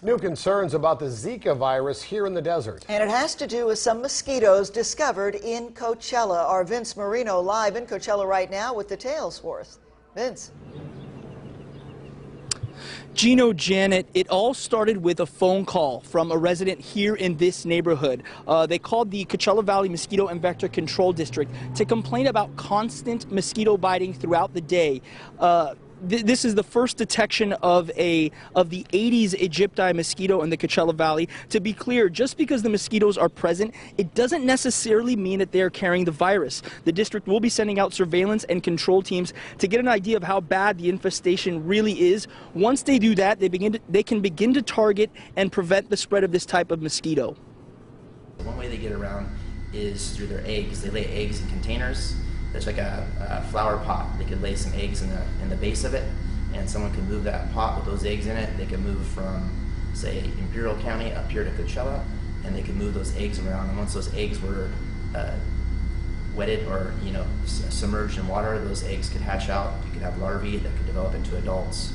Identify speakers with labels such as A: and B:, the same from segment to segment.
A: New concerns about the Zika virus here in the desert.
B: And it has to do with some mosquitoes discovered in Coachella. Our Vince Marino live in Coachella right now with details for us. Vince.
C: Gino, Janet, it all started with a phone call from a resident here in this neighborhood. They called the Coachella Valley Mosquito and Vector Control District to complain about constant mosquito biting throughout the day. This is the first detection of the Aedes aegypti mosquito in the Coachella Valley. To be clear, just because the mosquitoes are present, it doesn't necessarily mean that they are carrying the virus. The district will be sending out surveillance and control teams to get an idea of how bad the infestation really is. Once they do that, they can begin to target and prevent the spread of this type of mosquito.
D: One way they get around is through their eggs. They lay eggs in containers. There's like a flower pot. They could lay some eggs in the base of it, and someone can move that pot with those eggs in it. They can move from, say, Imperial County up here to Coachella, and they can move those eggs around. And once those eggs were wetted or submerged in water, those eggs could hatch out. You could have larvae that could develop into adults.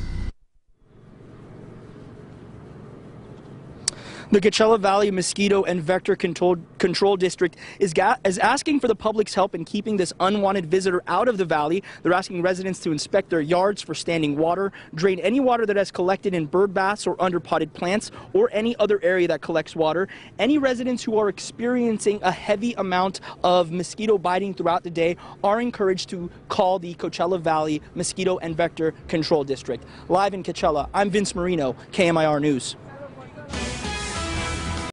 C: The Coachella Valley Mosquito and Vector Control District is asking for the public's help in keeping this unwanted visitor out of the valley. They're asking residents to inspect their yards for standing water, drain any water that has collected in bird baths or under potted plants, or any other area that collects water. Any residents who are experiencing a heavy amount of mosquito biting throughout the day are encouraged to call the Coachella Valley Mosquito and Vector Control District. Live in Coachella, I'm Vince Marino, KMIR News.